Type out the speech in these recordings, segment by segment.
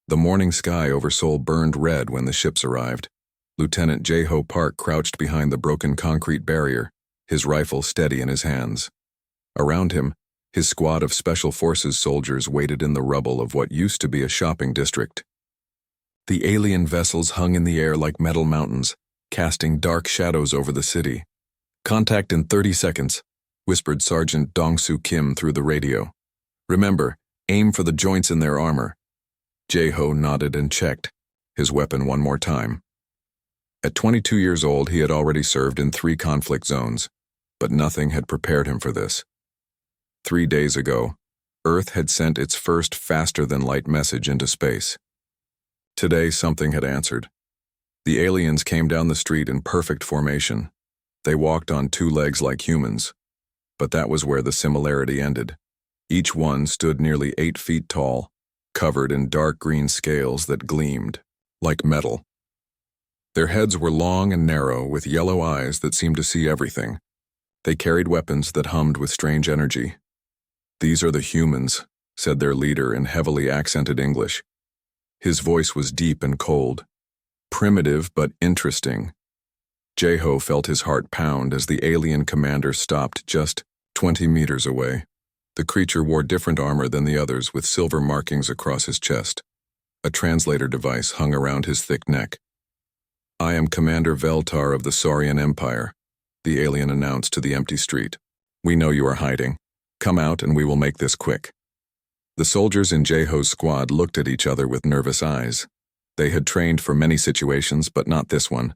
The morning sky over Seoul burned red when the ships arrived. Lieutenant Jae-ho Park crouched behind the broken concrete barrier, his rifle steady in his hands. Around him, his squad of Special Forces soldiers waited in the rubble of what used to be a shopping district. The alien vessels hung in the air like metal mountains, casting dark shadows over the city. "Contact in 30 seconds, whispered Sergeant Dong-Soo Kim through the radio. "Remember, aim for the joints in their armor." Jae-ho nodded and checked, his weapon one more time. At 22 years old, he had already served in 3 conflict zones, but nothing had prepared him for this. 3 days ago, Earth had sent its first faster-than-light message into space. Today, something had answered. The aliens came down the street in perfect formation. They walked on 2 legs like humans, but that was where the similarity ended. Each one stood nearly 8 feet tall, covered in dark green scales that gleamed like metal. Their heads were long and narrow, with yellow eyes that seemed to see everything. They carried weapons that hummed with strange energy. "These are the humans," said their leader in heavily accented English. His voice was deep and cold, primitive but interesting. Jae-ho felt his heart pound as the alien commander stopped just 20 meters away. The creature wore different armor than the others, with silver markings across his chest. A translator device hung around his thick neck. "I am Commander Veltar of the Saurian Empire," the alien announced to the empty street. "We know you are hiding. Come out and we will make this quick." The soldiers in Jae-ho's squad looked at each other with nervous eyes. They had trained for many situations, but not this one.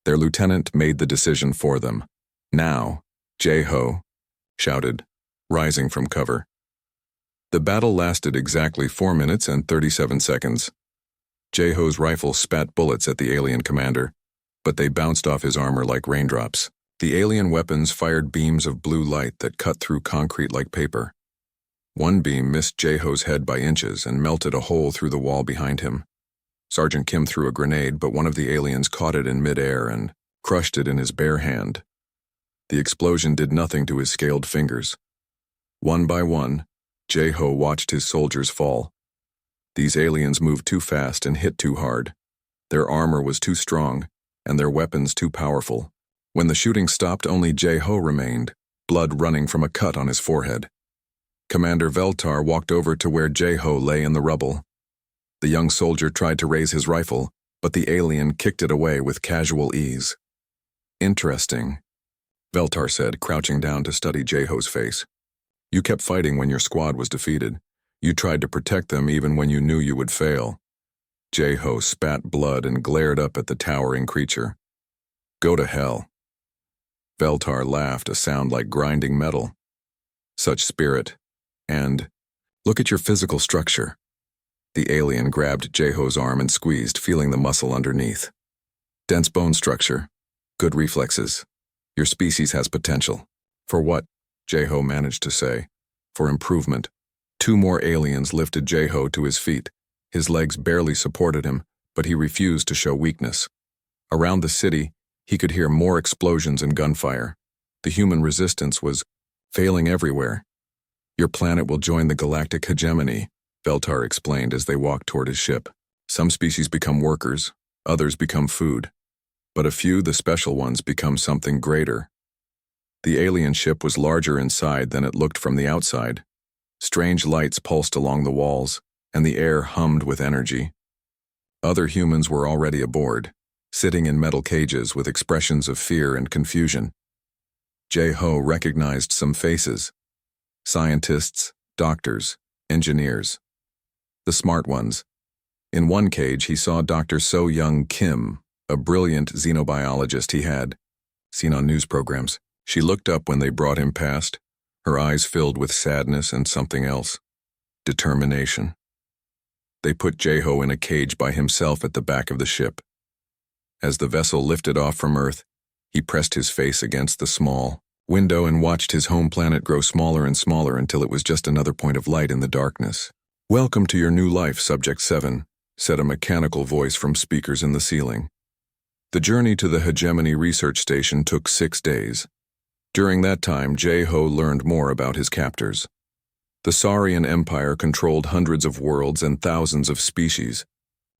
Their lieutenant made the decision for them. "Now, Jae-ho," shouted, rising from cover. The battle lasted exactly 4 minutes and 37 seconds. Jae-ho's rifle spat bullets at the alien commander, but they bounced off his armor like raindrops. The alien weapons fired beams of blue light that cut through concrete like paper. One beam missed Jae-ho's head by inches and melted a hole through the wall behind him. Sergeant Kim threw a grenade, but one of the aliens caught it in midair and crushed it in his bare hand. The explosion did nothing to his scaled fingers. One by one, Jae-ho watched his soldiers fall. These aliens moved too fast and hit too hard. Their armor was too strong, and their weapons too powerful. When the shooting stopped, only Jae-ho remained, blood running from a cut on his forehead. Commander Veltar walked over to where Jae-ho lay in the rubble. The young soldier tried to raise his rifle, but the alien kicked it away with casual ease. "Interesting," Veltar said, crouching down to study Jae-ho's face. "You kept fighting when your squad was defeated. You tried to protect them even when you knew you would fail." Jae-ho spat blood and glared up at the towering creature. "Go to hell." Veltar laughed, a sound like grinding metal. "Such spirit. And look at your physical structure." The alien grabbed Jae-ho's arm and squeezed, feeling the muscle underneath. "Dense bone structure. Good reflexes. Your species has potential." "For what?" Jae-ho managed to say. "For improvement." 2 more aliens lifted Jae-ho to his feet. His legs barely supported him, but he refused to show weakness. Around the city, he could hear more explosions and gunfire. The human resistance was failing everywhere. "Your planet will join the galactic hegemony," Veltar explained as they walked toward his ship. "Some species become workers, others become food. But a few, the special ones, become something greater." The alien ship was larger inside than it looked from the outside. Strange lights pulsed along the walls, and the air hummed with energy. Other humans were already aboard, sitting in metal cages with expressions of fear and confusion. Jae-ho recognized some faces. Scientists, doctors, engineers. The smart ones. In one cage, he saw Dr. So-Young Kim, a brilliant xenobiologist he had seen on news programs. She looked up when they brought him past, her eyes filled with sadness and something else. Determination. They put Jae-ho in a cage by himself at the back of the ship. As the vessel lifted off from Earth, he pressed his face against the small window and watched his home planet grow smaller and smaller until it was just another point of light in the darkness. "Welcome to your new life, Subject 7, said a mechanical voice from speakers in the ceiling. The journey to the Hegemony Research Station took 6 days. During that time, Jae-ho learned more about his captors. The Saurian Empire controlled hundreds of worlds and thousands of species.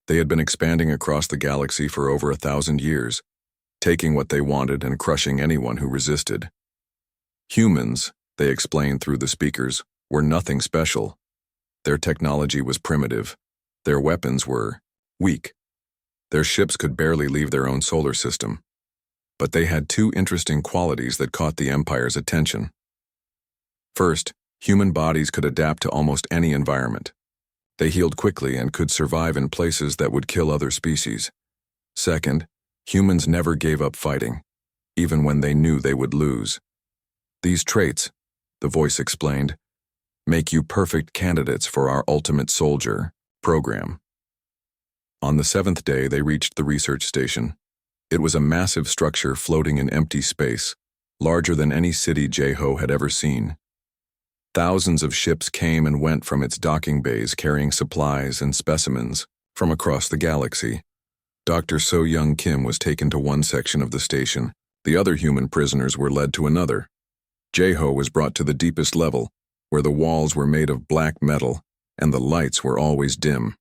They had been expanding across the galaxy for over 1,000 years, taking what they wanted and crushing anyone who resisted. Humans, they explained through the speakers, were nothing special. Their technology was primitive. Their weapons were weak. Their ships could barely leave their own solar system. But they had two interesting qualities that caught the Empire's attention. First, human bodies could adapt to almost any environment. They healed quickly and could survive in places that would kill other species. Second, humans never gave up fighting, even when they knew they would lose. These traits, the voice explained, make you perfect candidates for our Ultimate Soldier program. On the 7th day, they reached the research station. It was a massive structure floating in empty space, larger than any city Jeho had ever seen. Thousands of ships came and went from its docking bays carrying supplies and specimens from across the galaxy. Dr. So Young Kim was taken to one section of the station. The other human prisoners were led to another. Jeho was brought to the deepest level, where the walls were made of black metal and the lights were always dim.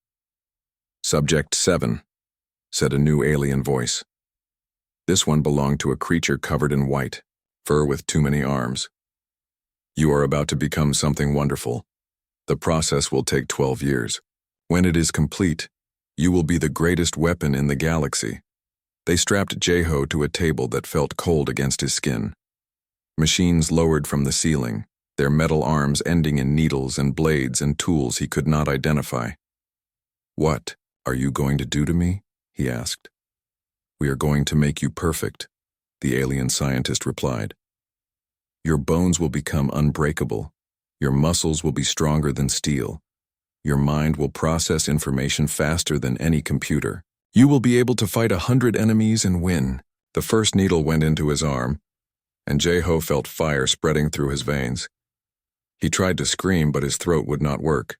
"Subject 7, said a new alien voice. This one belonged to a creature covered in white, fur with too many arms. "You are about to become something wonderful. The process will take 12 years. When it is complete, you will be the greatest weapon in the galaxy." They strapped Jeho to a table that felt cold against his skin. Machines lowered from the ceiling, their metal arms ending in needles and blades and tools he could not identify. "What are you going to do to me?" he asked. "We are going to make you perfect," the alien scientist replied. "Your bones will become unbreakable. Your muscles will be stronger than steel. Your mind will process information faster than any computer. You will be able to fight 100 enemies and win." The first needle went into his arm, and Jeho felt fire spreading through his veins. He tried to scream, but his throat would not work.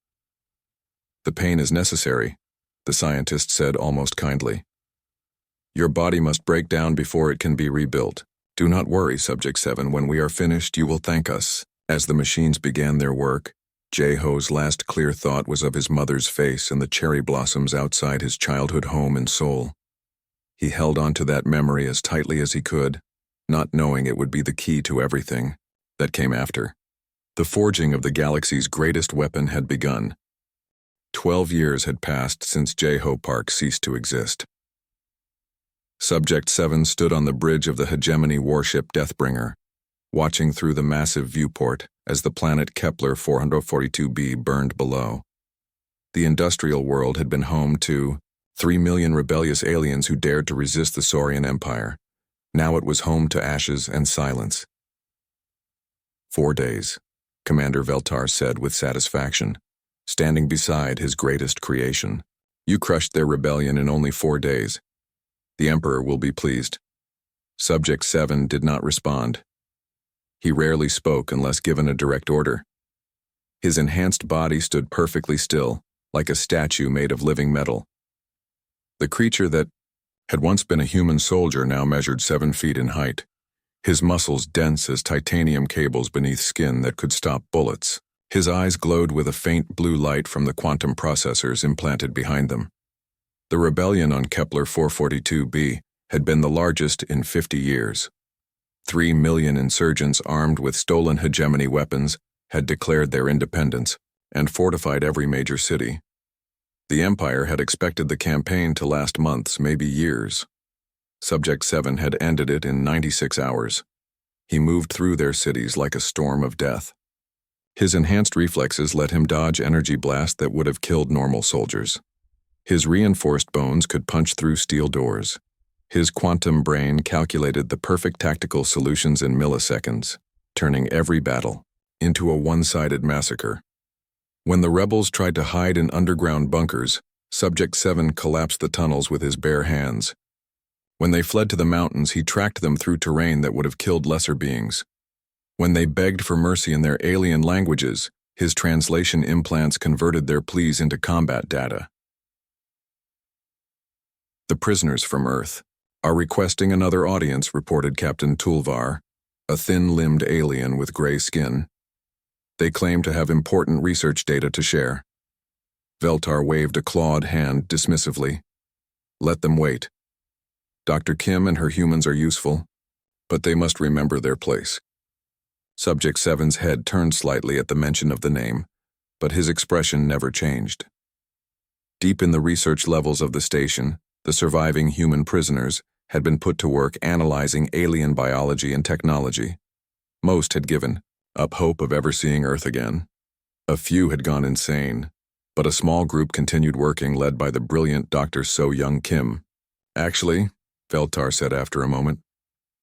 "The pain is necessary," the scientist said almost kindly. "Your body must break down before it can be rebuilt. Do not worry, Subject 7. When we are finished, you will thank us." As the machines began their work, Jeho's last clear thought was of his mother's face and the cherry blossoms outside his childhood home and soul. He held on to that memory as tightly as he could, not knowing it would be the key to everything that came after. The forging of the galaxy's greatest weapon had begun. 12 years had passed since Jeho Park ceased to exist. Subject 7 stood on the bridge of the hegemony warship Deathbringer, watching through the massive viewport as the planet Kepler 442b burned below. The industrial world had been home to 3 million rebellious aliens who dared to resist the Saurian Empire. Now it was home to ashes and silence. 4 days, Commander Veltar said with satisfaction, standing beside his greatest creation. "You crushed their rebellion in only 4 days. The Emperor will be pleased." Subject 7 did not respond. He rarely spoke unless given a direct order. His enhanced body stood perfectly still, like a statue made of living metal. The creature that had once been a human soldier now measured 7 feet in height, his muscles dense as titanium cables beneath skin that could stop bullets. His eyes glowed with a faint blue light from the quantum processors implanted behind them. The rebellion on Kepler 442b had been the largest in 50 years. 3 million insurgents armed with stolen hegemony weapons had declared their independence and fortified every major city. The Empire had expected the campaign to last months, maybe years. Subject 7 had ended it in 96 hours. He moved through their cities like a storm of death. His enhanced reflexes let him dodge energy blasts that would have killed normal soldiers. His reinforced bones could punch through steel doors. His quantum brain calculated the perfect tactical solutions in milliseconds, turning every battle into a one-sided massacre. When the rebels tried to hide in underground bunkers, Subject 7 collapsed the tunnels with his bare hands. When they fled to the mountains, he tracked them through terrain that would have killed lesser beings. When they begged for mercy in their alien languages, his translation implants converted their pleas into combat data. "The prisoners from Earth are requesting another audience," reported Captain Tulvar, a thin-limbed alien with gray skin. They claim to have important research data to share. Veltar waved a clawed hand dismissively. Let them wait. Dr. Kim and her humans are useful, but they must remember their place. Subject 7's head turned slightly at the mention of the name, but his expression never changed. Deep in the research levels of the station, the surviving human prisoners had been put to work analyzing alien biology and technology. Most had given up hope of ever seeing Earth again. A few had gone insane, but a small group continued working, led by the brilliant Dr. So-Young Kim. Actually, Veltar said after a moment,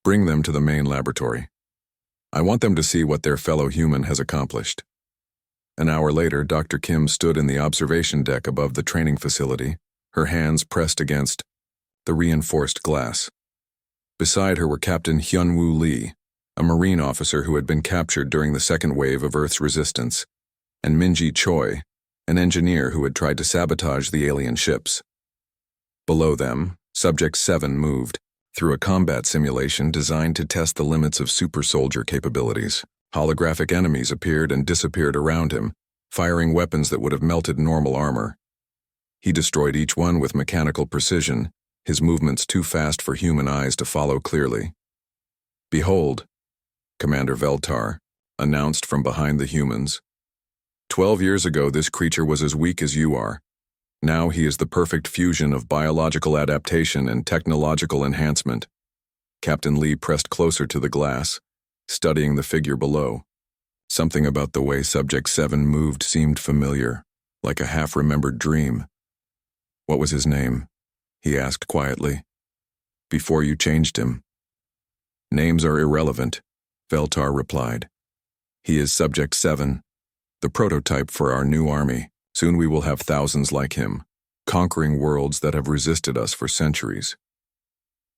bring them to the main laboratory. I want them to see what their fellow human has accomplished. An hour later, Dr. Kim stood in the observation deck above the training facility, her hands pressed against the reinforced glass. Beside her were Captain Hyun-Woo Lee, a Marine officer who had been captured during the second wave of Earth's resistance, and Minji Choi, an engineer who had tried to sabotage the alien ships. Below them, Subject 7 moved through a combat simulation designed to test the limits of super soldier capabilities. Holographic enemies appeared and disappeared around him, firing weapons that would have melted normal armor. He destroyed each one with mechanical precision, his movements too fast for human eyes to follow clearly. Behold, Commander Veltar announced from behind the humans. 12 years ago, this creature was as weak as you are. Now he is the perfect fusion of biological adaptation and technological enhancement. Captain Lee pressed closer to the glass, studying the figure below. Something about the way Subject 7 moved seemed familiar, like a half-remembered dream. What was his name? He asked quietly. Before you changed him. Names are irrelevant, Veltar replied. He is Subject 7, the prototype for our new army. Soon we will have thousands like him, conquering worlds that have resisted us for centuries.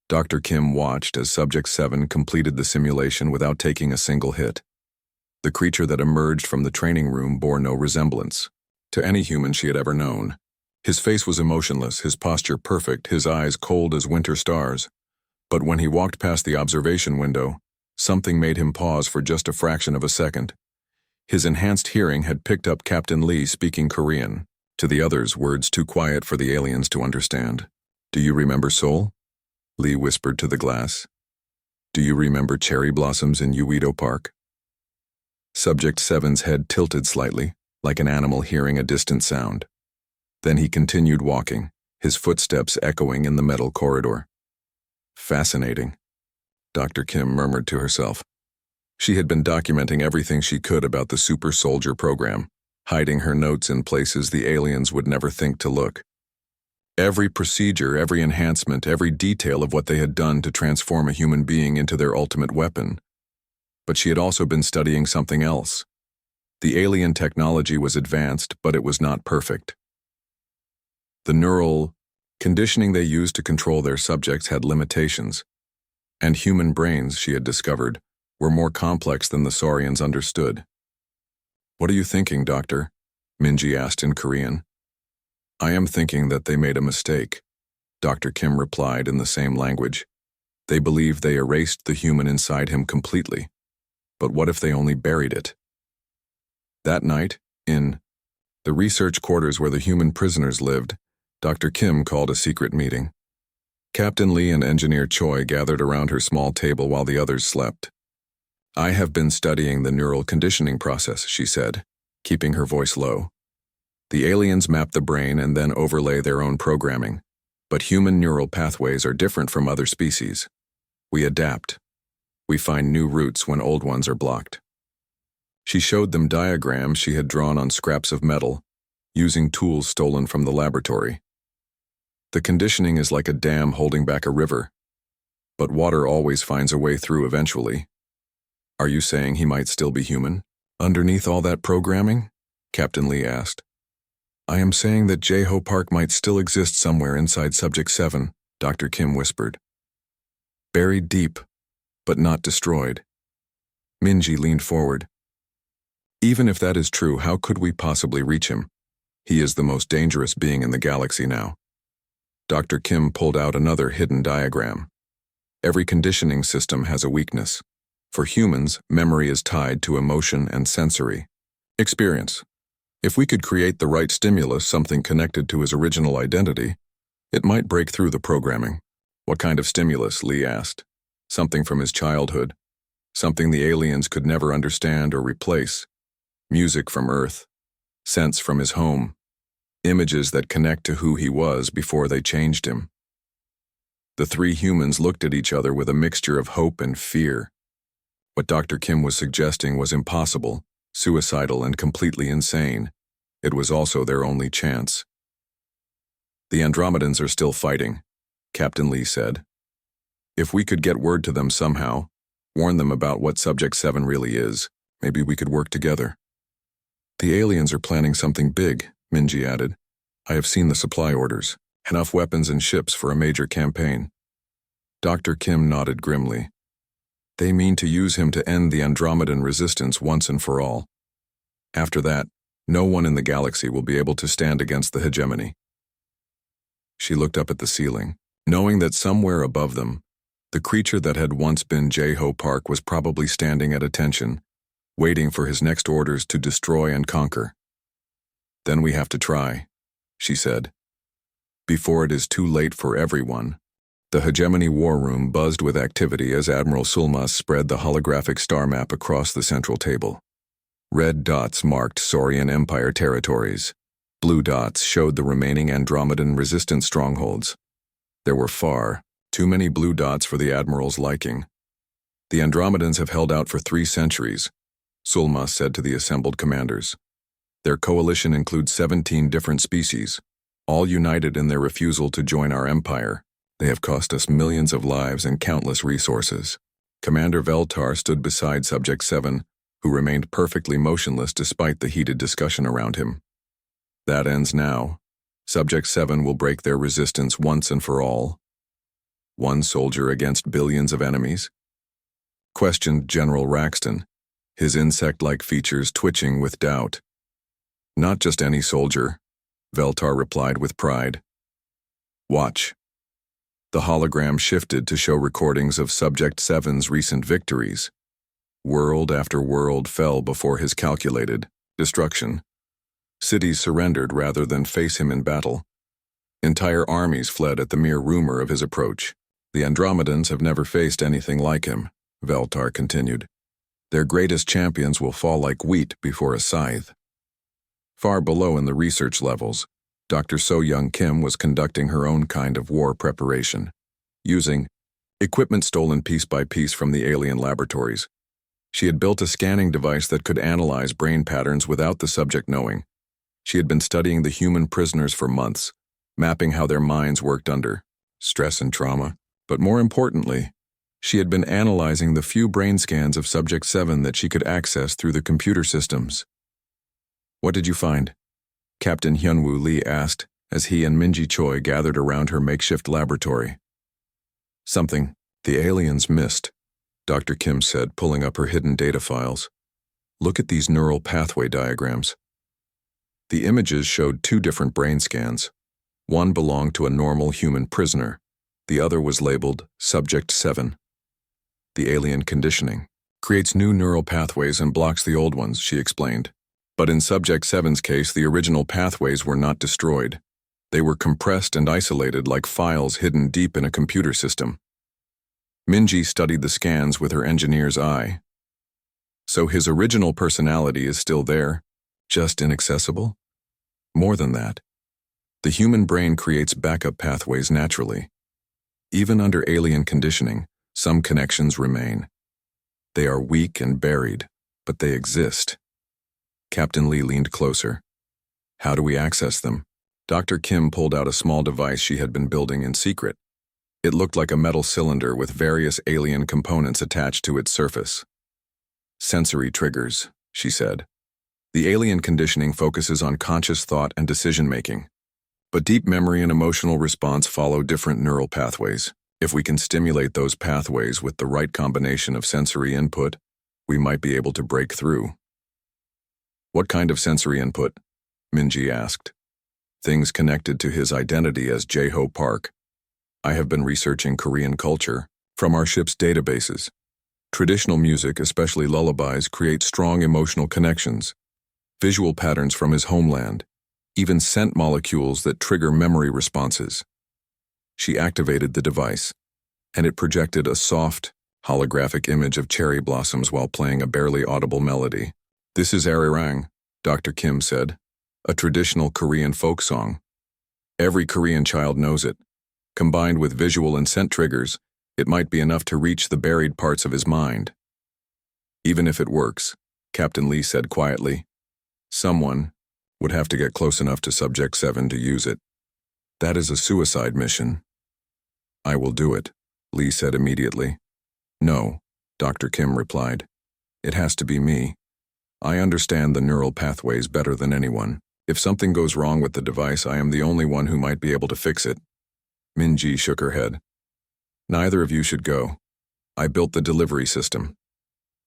Dr. Kim watched as Subject 7 completed the simulation without taking a single hit. The creature that emerged from the training room bore no resemblance to any human she had ever known. His face was emotionless, his posture perfect, his eyes cold as winter stars. But when he walked past the observation window, something made him pause for just a fraction of a second. His enhanced hearing had picked up Captain Lee speaking Korean. To the others, words too quiet for the aliens to understand. Do you remember Seoul? Lee whispered to the glass. Do you remember cherry blossoms in Uedo Park? Subject 7's head tilted slightly, like an animal hearing a distant sound. Then he continued walking, his footsteps echoing in the metal corridor. Fascinating, Dr. Kim murmured to herself. She had been documenting everything she could about the super soldier program, hiding her notes in places the aliens would never think to look. Every procedure, every enhancement, every detail of what they had done to transform a human being into their ultimate weapon. But she had also been studying something else. The alien technology was advanced, but it was not perfect. The neural conditioning they used to control their subjects had limitations, and human brains, she had discovered, were more complex than the Saurians understood. What are you thinking, Doctor? Minji asked in Korean. I am thinking that they made a mistake, Dr. Kim replied in the same language. They believe they erased the human inside him completely. But what if they only buried it? That night, in the research quarters where the human prisoners lived, Dr. Kim called a secret meeting. Captain Lee and Engineer Choi gathered around her small table while the others slept. I have been studying the neural conditioning process, she said, keeping her voice low. The aliens map the brain and then overlay their own programming, but human neural pathways are different from other species. We adapt. We find new routes when old ones are blocked. She showed them diagrams she had drawn on scraps of metal, using tools stolen from the laboratory. The conditioning is like a dam holding back a river, but water always finds a way through eventually. Are you saying he might still be human? Underneath all that programming? Captain Lee asked. I am saying that Jae-ho Park might still exist somewhere inside Subject 7, Dr. Kim whispered. Buried deep, but not destroyed. Minji leaned forward. Even if that is true, how could we possibly reach him? He is the most dangerous being in the galaxy now. Dr. Kim pulled out another hidden diagram. Every conditioning system has a weakness. For humans, memory is tied to emotion and sensory. Experience. If we could create the right stimulus, something connected to his original identity, it might break through the programming. What kind of stimulus? Lee asked. Something from his childhood. Something the aliens could never understand or replace. Music from Earth. Scents from his home. Images that connect to who he was before they changed him. The three humans looked at each other with a mixture of hope and fear. What Dr. Kim was suggesting was impossible, suicidal, and completely insane. It was also their only chance. The Andromedans are still fighting, Captain Lee said. If we could get word to them somehow, warn them about what Subject 7 really is, maybe we could work together. The aliens are planning something big, Minji added. I have seen the supply orders. Enough weapons and ships for a major campaign. Dr. Kim nodded grimly. They mean to use him to end the Andromedan resistance once and for all. After that, no one in the galaxy will be able to stand against the hegemony. She looked up at the ceiling, knowing that somewhere above them, the creature that had once been J-Ho Park was probably standing at attention, waiting for his next orders to destroy and conquer. Then we have to try, she said. Before it is too late for everyone. The hegemony war room buzzed with activity as Admiral Sulmas spread the holographic star map across the central table. Red dots marked Saurian Empire territories. Blue dots showed the remaining Andromedan resistance strongholds. There were far too many blue dots for the Admiral's liking. The Andromedans have held out for 3 centuries, Sulmas said to the assembled commanders. Their coalition includes 17 different species, all united in their refusal to join our empire. They have cost us millions of lives and countless resources. Commander Veltar stood beside Subject 7, who remained perfectly motionless despite the heated discussion around him. That ends now. Subject 7 will break their resistance once and for all. One soldier against billions of enemies? Questioned General Raxton, his insect-like features twitching with doubt. Not just any soldier, Veltar replied with pride. Watch. The hologram shifted to show recordings of Subject 7's recent victories. World after world fell before his calculated destruction. Cities surrendered rather than face him in battle. Entire armies fled at the mere rumor of his approach. The Andromedans have never faced anything like him, Veltar continued. Their greatest champions will fall like wheat before a scythe. Far below in the research levels, Dr. So-Young Kim was conducting her own kind of war preparation, using equipment stolen piece by piece from the alien laboratories. She had built a scanning device that could analyze brain patterns without the subject knowing. She had been studying the human prisoners for months, mapping how their minds worked under stress and trauma. But more importantly, she had been analyzing the few brain scans of Subject 7 that she could access through the computer systems. What did you find? Captain Hyunwoo Lee asked as he and Minji Choi gathered around her makeshift laboratory. Something the aliens missed, Dr. Kim said, pulling up her hidden data files. Look at these neural pathway diagrams. The images showed 2 different brain scans. One belonged to a normal human prisoner. The other was labeled Subject 7. The alien conditioning creates new neural pathways and blocks the old ones, she explained. But in Subject 7's case, the original pathways were not destroyed. They were compressed and isolated like files hidden deep in a computer system. Minji studied the scans with her engineer's eye. So his original personality is still there, just inaccessible? More than that. The human brain creates backup pathways naturally. Even under alien conditioning, some connections remain. They are weak and buried, but they exist. Captain Lee leaned closer. How do we access them? Dr. Kim pulled out a small device she had been building in secret. It looked like a metal cylinder with various alien components attached to its surface. Sensory triggers, she said. The alien conditioning focuses on conscious thought and decision-making. But deep memory and emotional response follow different neural pathways. If we can stimulate those pathways with the right combination of sensory input, we might be able to break through. What kind of sensory input? Minji asked. Things connected to his identity as J-Ho Park. I have been researching Korean culture from our ship's databases. Traditional music, especially lullabies, create strong emotional connections. visual patterns from his homeland, even scent molecules that trigger memory responses. She activated the device, and it projected a soft, holographic image of cherry blossoms while playing a barely audible melody. "This is arirang," Dr. Kim said, "a traditional Korean folk song. Every Korean child knows it. Combined with visual and scent triggers, it might be enough to reach the buried parts of his mind." "Even if it works," Captain Lee said quietly, "someone would have to get close enough to Subject 7 to use it. That is a suicide mission." "I will do it," Lee said immediately. "No," Dr. Kim replied. "It has to be me. I understand the neural pathways better than anyone. If something goes wrong with the device, I am the only one who might be able to fix it." Min-ji shook her head. "Neither of you should go. I built the delivery system.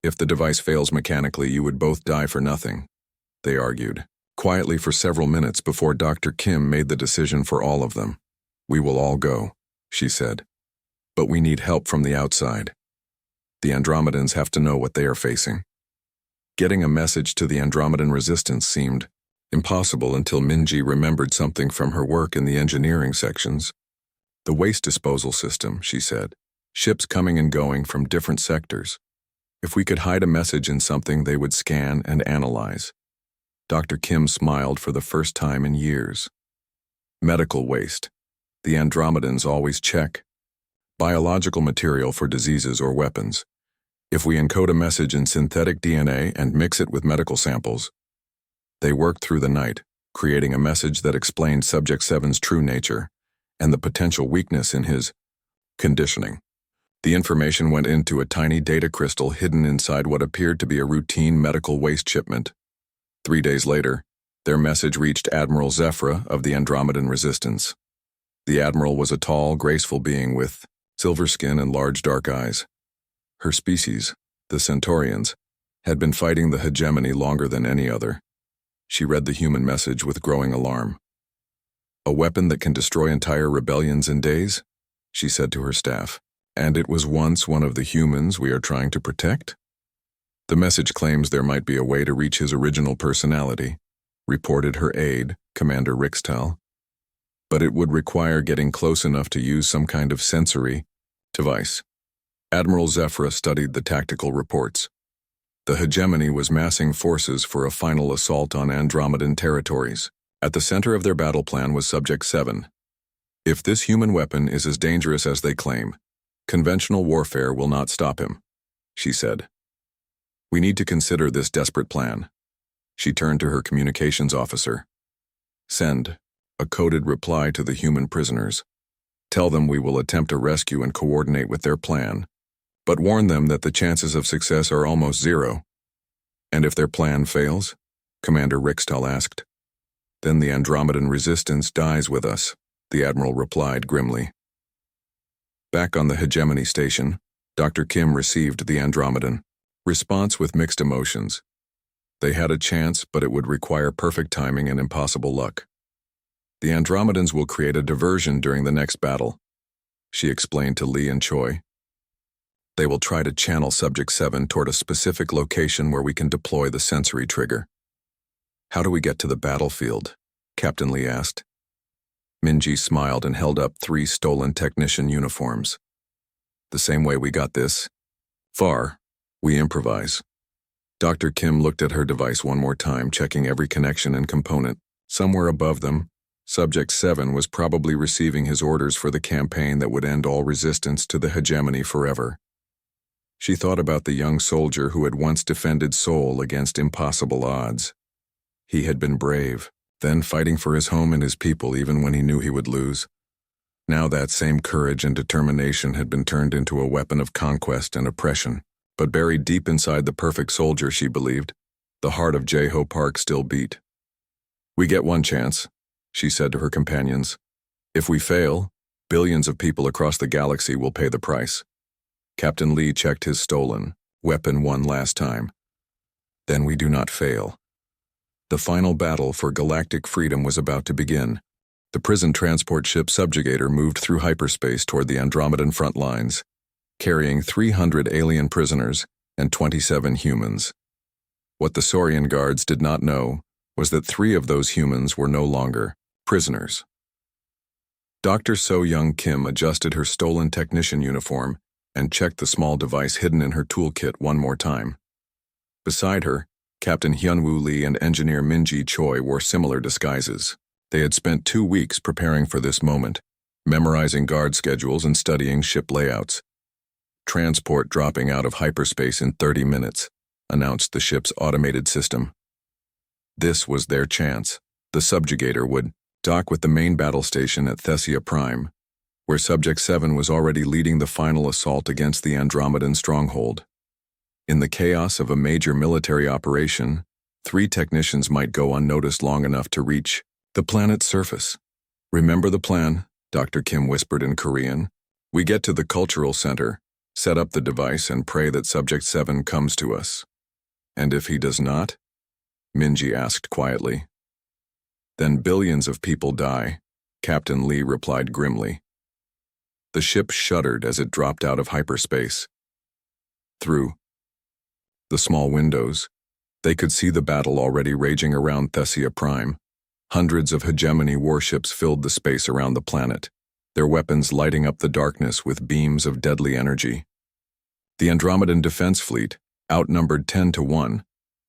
If the device fails mechanically, you would both die for nothing," they argued, quietly for several minutes before Dr. Kim made the decision for all of them. "We will all go," she said. "But we need help from the outside. The Andromedans have to know what they are facing." Getting a message to the Andromedan resistance seemed impossible until Min-ji remembered something from her work in the engineering sections. "The waste disposal system," she said. "Ships coming and going from different sectors. If we could hide a message in something, they would scan and analyze." Dr. Kim smiled for the first time in years. "Medical waste. The Andromedans always check. Biological material for diseases or weapons. If we encode a message in synthetic DNA and mix it with medical samples." They worked through the night, creating a message that explained Subject 7's true nature and the potential weakness in his conditioning. The information went into a tiny data crystal hidden inside what appeared to be a routine medical waste shipment. 3 days later, their message reached Admiral Zephyra of the Andromedan Resistance. The Admiral was a tall, graceful being with silver skin and large dark eyes. Her species, the Centaurians, had been fighting the hegemony longer than any other. She read the human message with growing alarm. "A weapon that can destroy entire rebellions in days?" she said to her staff. "And it was once one of the humans we are trying to protect?" "The message claims there might be a way to reach his original personality," reported her aide, Commander Rixtal. "But it would require getting close enough to use some kind of sensory device." Admiral Zephyra studied the tactical reports. The hegemony was massing forces for a final assault on Andromedan territories. At the center of their battle plan was Subject 7. "If this human weapon is as dangerous as they claim, conventional warfare will not stop him," she said. "We need to consider this desperate plan." She turned to her communications officer. "Send a coded reply to the human prisoners. Tell them we will attempt a rescue and coordinate with their plan, but warn them that the chances of success are almost zero." "And if their plan fails?" Commander Rixtal asked. "Then the Andromedan resistance dies with us," the Admiral replied grimly. Back on the hegemony station, Dr. Kim received the Andromedan response with mixed emotions. They had a chance, but it would require perfect timing and impossible luck. "The Andromedans will create a diversion during the next battle," she explained to Lee and Choi. "They will try to channel Subject 7 toward a specific location where we can deploy the sensory trigger." "How do we get to the battlefield?" Captain Lee asked. Min-ji smiled and held up 3 stolen technician uniforms. "The same way we got this far, we improvise." Dr. Kim looked at her device one more time, checking every connection and component. Somewhere above them, Subject 7 was probably receiving his orders for the campaign that would end all resistance to the hegemony forever. She thought about the young soldier who had once defended Seoul against impossible odds. He had been brave, then fighting for his home and his people even when he knew he would lose. Now that same courage and determination had been turned into a weapon of conquest and oppression. But buried deep inside the perfect soldier, she believed, the heart of Jae-ho Park still beat. "We get one chance," she said to her companions. "If we fail, billions of people across the galaxy will pay the price." Captain Lee checked his stolen weapon one last time. "Then we do not fail." The final battle for galactic freedom was about to begin. The prison transport ship Subjugator moved through hyperspace toward the Andromedan front lines, carrying 300 alien prisoners and 27 humans. What the Saurian guards did not know was that 3 of those humans were no longer prisoners. Dr. So-Young Kim adjusted her stolen technician uniform and checked the small device hidden in her toolkit one more time. Beside her, Captain Hyunwoo Lee and engineer Minji Choi wore similar disguises. They had spent 2 weeks preparing for this moment, memorizing guard schedules and studying ship layouts. Transport dropping out of hyperspace in 30 minutes, announced the ship's automated system. This was their chance. The subjugator would dock with the main battle station at Thessia Prime, where Subject 7 was already leading the final assault against the Andromedan stronghold. In the chaos of a major military operation, 3 technicians might go unnoticed long enough to reach the planet's surface. "Remember the plan," Dr. Kim whispered in Korean. "We get to the cultural center, set up the device, and pray that Subject 7 comes to us." "And if he does not?" Minji asked quietly. "Then billions of people die," Captain Lee replied grimly. The ship shuddered as it dropped out of hyperspace. Through the small windows, they could see the battle already raging around Thessia Prime. Hundreds of hegemony warships filled the space around the planet, their weapons lighting up the darkness with beams of deadly energy. The Andromedan Defense Fleet, outnumbered 10 to 1,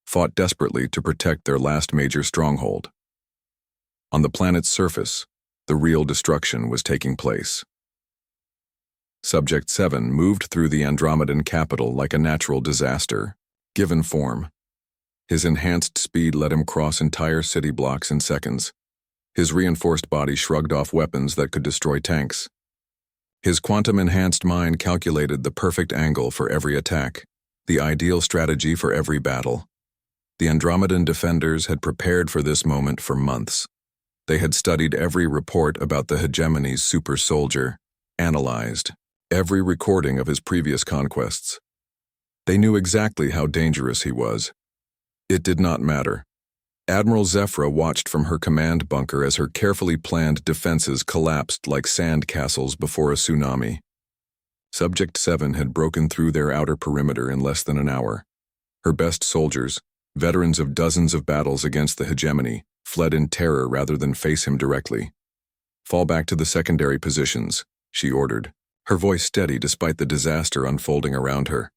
fought desperately to protect their last major stronghold. On the planet's surface, the real destruction was taking place. Subject 7 moved through the Andromedan capital like a natural disaster, given form. His enhanced speed let him cross entire city blocks in seconds. His reinforced body shrugged off weapons that could destroy tanks. His quantum-enhanced mind calculated the perfect angle for every attack, the ideal strategy for every battle. The Andromedan defenders had prepared for this moment for months. They had studied every report about the hegemony's super soldier, analyzed every recording of his previous conquests. They knew exactly how dangerous he was. It did not matter. Admiral Zephyra watched from her command bunker as her carefully planned defenses collapsed like sand castles before a tsunami. Subject 7 had broken through their outer perimeter in less than an hour. Her best soldiers, veterans of dozens of battles against the hegemony, fled in terror rather than face him directly. "Fall back to the secondary positions," she ordered, her voice steady despite the disaster unfolding around her.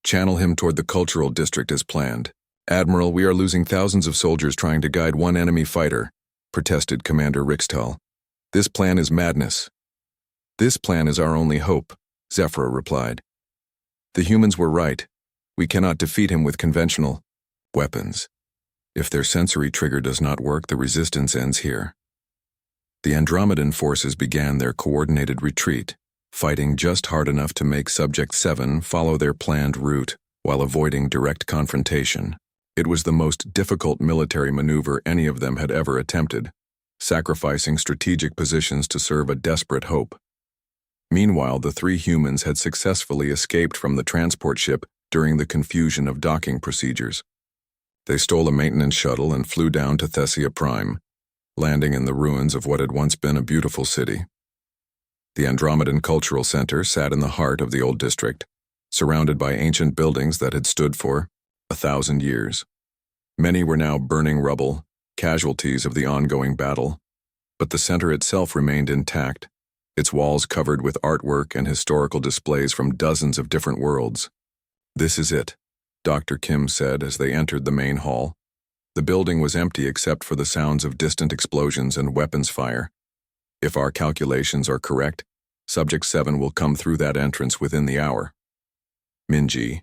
"Channel him toward the cultural district as planned." "Admiral, we are losing thousands of soldiers trying to guide one enemy fighter," protested Commander Rixtal. "This plan is madness." "This plan is our only hope," Zephyra replied. "The humans were right. We cannot defeat him with conventional weapons. If their sensory trigger does not work, the resistance ends here." The Andromedan forces began their coordinated retreat, fighting just hard enough to make Subject 7 follow their planned route while avoiding direct confrontation. It was the most difficult military maneuver any of them had ever attempted, sacrificing strategic positions to serve a desperate hope. Meanwhile, the 3 humans had successfully escaped from the transport ship during the confusion of docking procedures. They stole a maintenance shuttle and flew down to Thessia Prime, landing in the ruins of what had once been a beautiful city. The Andromedan Cultural Center sat in the heart of the old district, surrounded by ancient buildings that had stood for 1,000 years. Many were now burning rubble, casualties of the ongoing battle, but the center itself remained intact, its walls covered with artwork and historical displays from dozens of different worlds. "This is it," Dr. Kim said as they entered the main hall. The building was empty except for the sounds of distant explosions and weapons fire. "If our calculations are correct, Subject 7 will come through that entrance within the hour." Minji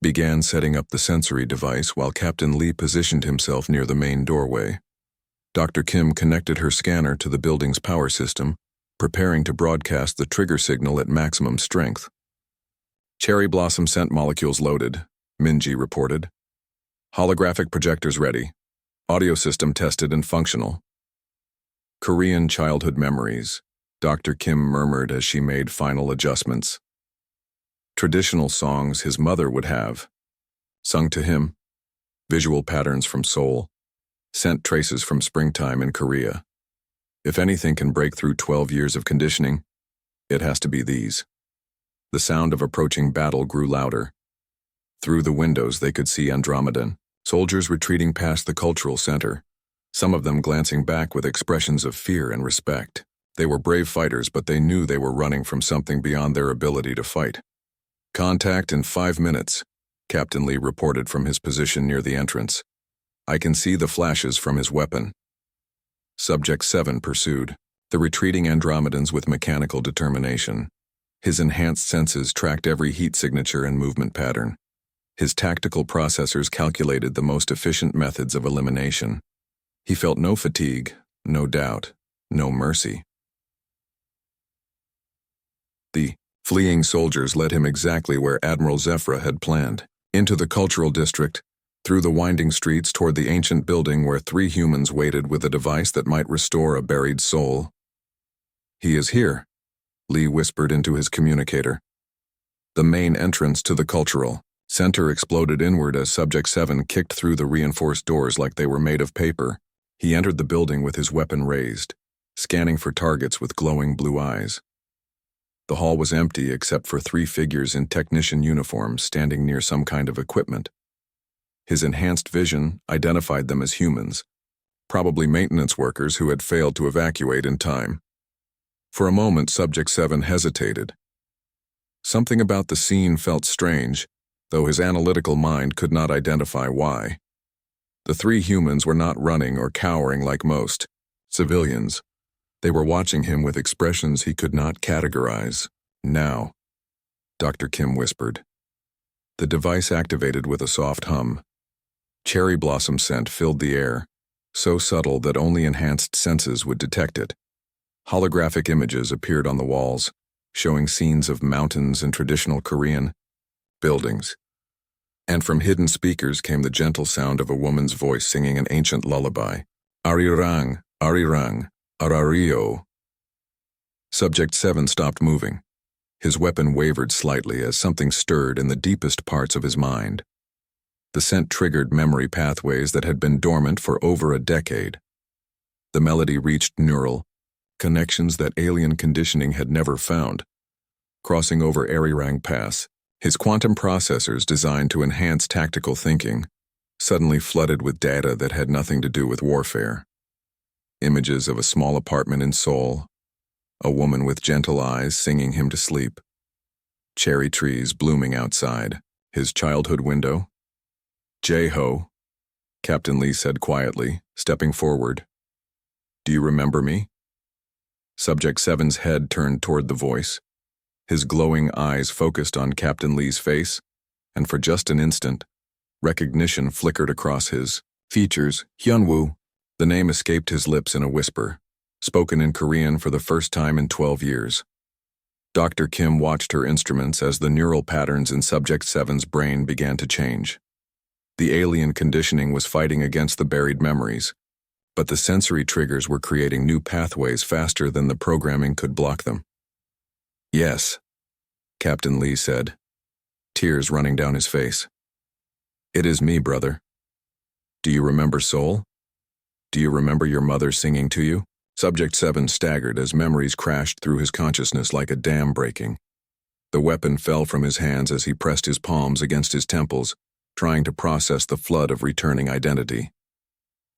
began setting up the sensory device while Captain Lee positioned himself near the main doorway. Dr. Kim connected her scanner to the building's power system, preparing to broadcast the trigger signal at maximum strength. "Cherry blossom scent molecules loaded," Minji reported. "Holographic projectors ready. Audio system tested and functional." "Korean childhood memories," Dr. Kim murmured as she made final adjustments. Traditional songs his mother would have sung to him, visual patterns from Seoul, scent traces from springtime in Korea. If anything can break through 12 years of conditioning, it has to be these. The sound of approaching battle grew louder. Through the windows they could see Andromedan, soldiers retreating past the cultural center, some of them glancing back with expressions of fear and respect. They were brave fighters, but they knew they were running from something beyond their ability to fight. "Contact in 5 minutes," Captain Lee reported from his position near the entrance. "I can see the flashes from his weapon." Subject 7 pursued, the retreating Andromedans with mechanical determination. His enhanced senses tracked every heat signature and movement pattern. His tactical processors calculated the most efficient methods of elimination. He felt no fatigue, no doubt, no mercy. The fleeing soldiers led him exactly where Admiral Zephyra had planned, into the cultural district, through the winding streets toward the ancient building where 3 humans waited with a device that might restore a buried soul. "He is here," Lee whispered into his communicator. The main entrance to the cultural center exploded inward as Subject 7 kicked through the reinforced doors like they were made of paper. He entered the building with his weapon raised, scanning for targets with glowing blue eyes. The hall was empty except for 3 figures in technician uniforms standing near some kind of equipment. His enhanced vision identified them as humans, probably maintenance workers who had failed to evacuate in time. For a moment, Subject 7 hesitated. Something about the scene felt strange, though his analytical mind could not identify why. The 3 humans were not running or cowering like most civilians. They were watching him with expressions he could not categorize. "Now," Dr. Kim whispered. The device activated with a soft hum. Cherry blossom scent filled the air, so subtle that only enhanced senses would detect it. Holographic images appeared on the walls, showing scenes of mountains and traditional Korean buildings. And from hidden speakers came the gentle sound of a woman's voice singing an ancient lullaby. "Arirang, arirang, arario." Subject 7 stopped moving. His weapon wavered slightly as something stirred in the deepest parts of his mind. The scent triggered memory pathways that had been dormant for over a decade. The melody reached neural connections that alien conditioning had never found. Crossing over Arirang Pass, his quantum processors designed to enhance tactical thinking, suddenly flooded with data that had nothing to do with warfare. Images of a small apartment in Seoul, a woman with gentle eyes singing him to sleep, cherry trees blooming outside, his childhood window. "Jae-ho," Captain Lee said quietly, stepping forward. "Do you remember me?" Subject 7's head turned toward the voice. His glowing eyes focused on Captain Lee's face, and for just an instant, recognition flickered across his features. "Hyunwoo." The name escaped his lips in a whisper, spoken in Korean for the first time in 12 years. Dr. Kim watched her instruments as the neural patterns in Subject 7's brain began to change. The alien conditioning was fighting against the buried memories, but the sensory triggers were creating new pathways faster than the programming could block them. "Yes," Captain Lee said, tears running down his face. "It is me, brother. Do you remember Seoul? Do you remember your mother singing to you?" Subject 7 staggered as memories crashed through his consciousness like a dam breaking. The weapon fell from his hands as he pressed his palms against his temples, trying to process the flood of returning identity.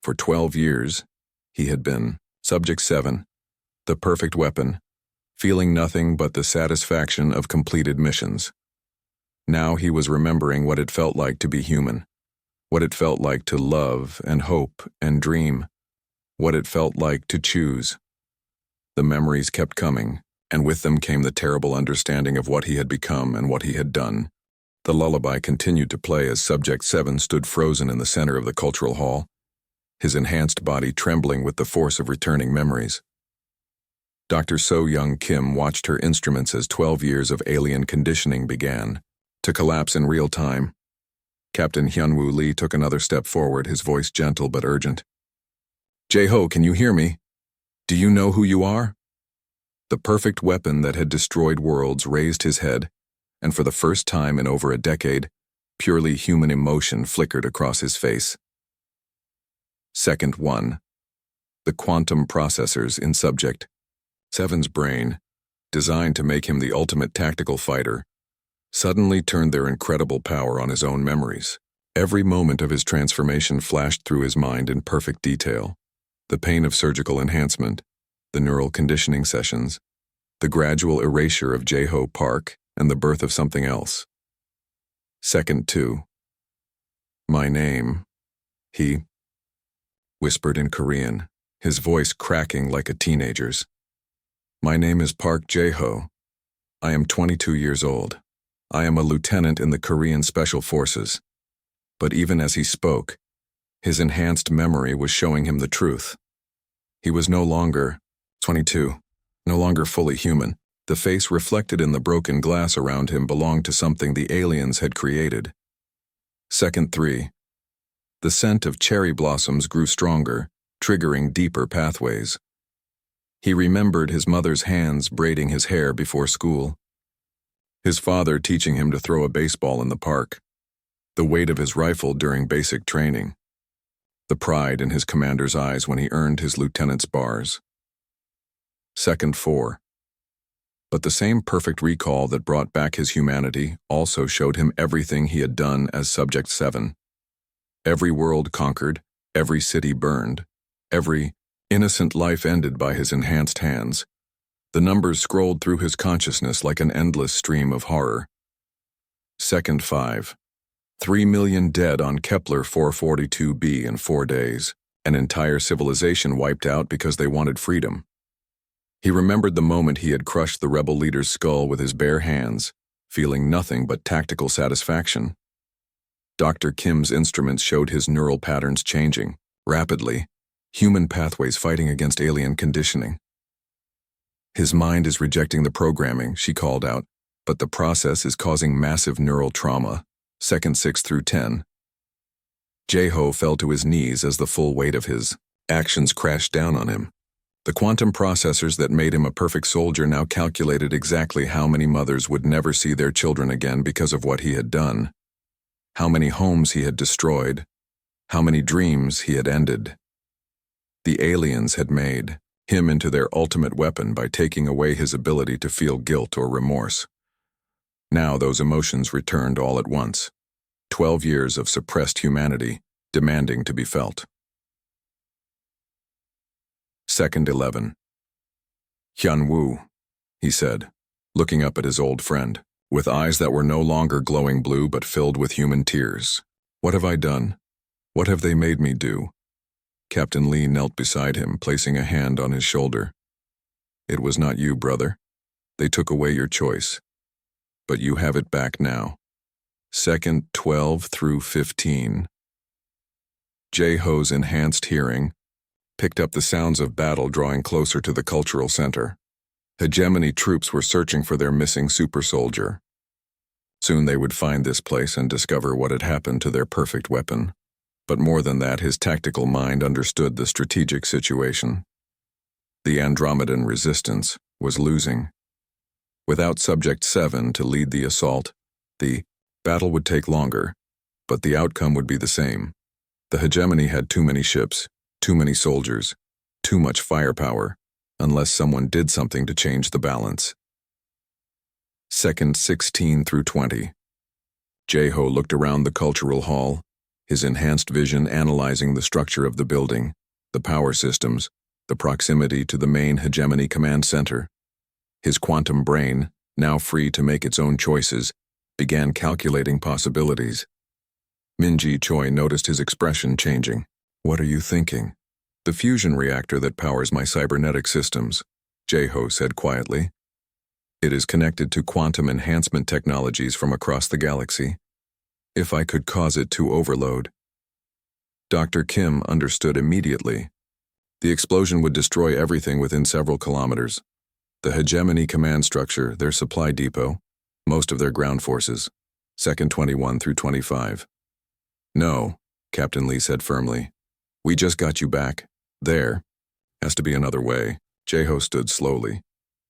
For 12 years, he had been Subject 7, the perfect weapon, feeling nothing but the satisfaction of completed missions. Now he was remembering what it felt like to be human, what it felt like to love and hope and dream, what it felt like to choose. The memories kept coming, and with them came the terrible understanding of what he had become and what he had done. The lullaby continued to play as Subject 7 stood frozen in the center of the cultural hall, his enhanced body trembling with the force of returning memories. Dr. So-Young Kim watched her instruments as 12 years of alien conditioning began to collapse in real time. Captain Hyunwoo Lee took another step forward, his voice gentle but urgent. "Jae-ho, can you hear me? Do you know who you are?" The perfect weapon that had destroyed worlds raised his head, and for the first time in over a decade, purely human emotion flickered across his face. Second 1. The quantum processors in Subject 7's brain, designed to make him the ultimate tactical fighter, suddenly turned their incredible power on his own memories. Every moment of his transformation flashed through his mind in perfect detail. The pain of surgical enhancement, the neural conditioning sessions, the gradual erasure of J-Ho Park, and the birth of something else. Second 2. My name, he whispered in Korean, his voice cracking like a teenager's. My name is Park J-Ho. I am 22 years old. I am a lieutenant in the Korean Special Forces. But even as he spoke, his enhanced memory was showing him the truth. He was no longer 22, no longer fully human. The face reflected in the broken glass around him belonged to something the aliens had created. Second 3. The scent of cherry blossoms grew stronger, triggering deeper pathways. He remembered his mother's hands braiding his hair before school, his father teaching him to throw a baseball in the park, the weight of his rifle during basic training, the pride in his commander's eyes when he earned his lieutenant's bars. Second 4. But the same perfect recall that brought back his humanity also showed him everything he had done as Subject 7. Every world conquered, every city burned, every innocent life ended by his enhanced hands. The numbers scrolled through his consciousness like an endless stream of horror. Second 5. 3 million dead on Kepler 442b in 4 days. An entire civilization wiped out because they wanted freedom. He remembered the moment he had crushed the rebel leader's skull with his bare hands, feeling nothing but tactical satisfaction. Dr. Kim's instruments showed his neural patterns changing, rapidly, human pathways fighting against alien conditioning. His mind is rejecting the programming, she called out, but the process is causing massive neural trauma. Second 6 through 10. J-Ho fell to his knees as the full weight of his actions crashed down on him. The quantum processors that made him a perfect soldier now calculated exactly how many mothers would never see their children again because of what he had done, how many homes he had destroyed, how many dreams he had ended. The aliens had made him into their ultimate weapon by taking away his ability to feel guilt or remorse. Now those emotions returned all at once. 12 years of suppressed humanity, demanding to be felt. Second 11. Hyun-woo, he said, looking up at his old friend, with eyes that were no longer glowing blue but filled with human tears. What have I done? What have they made me do? Captain Lee knelt beside him, placing a hand on his shoulder. It was not you, brother. They took away your choice. But you have it back now. Second 12 through 15. J-Ho's enhanced hearing picked up the sounds of battle drawing closer to the cultural center. Hegemony troops were searching for their missing super soldier. Soon they would find this place and discover what had happened to their perfect weapon. But more than that, his tactical mind understood the strategic situation. The Andromedan resistance was losing. Without Subject 7 to lead the assault, the battle would take longer, but the outcome would be the same. The hegemony had too many ships, too many soldiers, too much firepower, unless someone did something to change the balance. Second 16 through 20. J-Ho looked around the cultural hall, his enhanced vision analyzing the structure of the building, the power systems, the proximity to the main hegemony command center. His quantum brain, now free to make its own choices, began calculating possibilities. Min-ji Choi noticed his expression changing. What are you thinking? The fusion reactor that powers my cybernetic systems, J-Ho said quietly. It is connected to quantum enhancement technologies from across the galaxy. If I could cause it to overload. Dr. Kim understood immediately. The explosion would destroy everything within several kilometers. The hegemony command structure, their supply depot, most of their ground forces. Second 21 through 25. No, Captain Lee said firmly. We just got you back. There. Has to be another way. J-Ho stood slowly,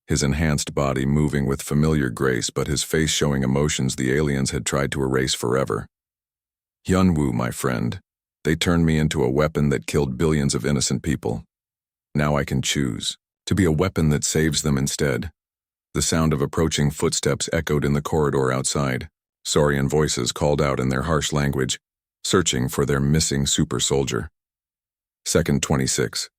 his enhanced body moving with familiar grace but his face showing emotions the aliens had tried to erase forever. Hyun-woo, my friend. They turned me into a weapon that killed billions of innocent people. Now I can choose to be a weapon that saves them instead. The sound of approaching footsteps echoed in the corridor outside. Saurian voices called out in their harsh language, searching for their missing super soldier. Second 26.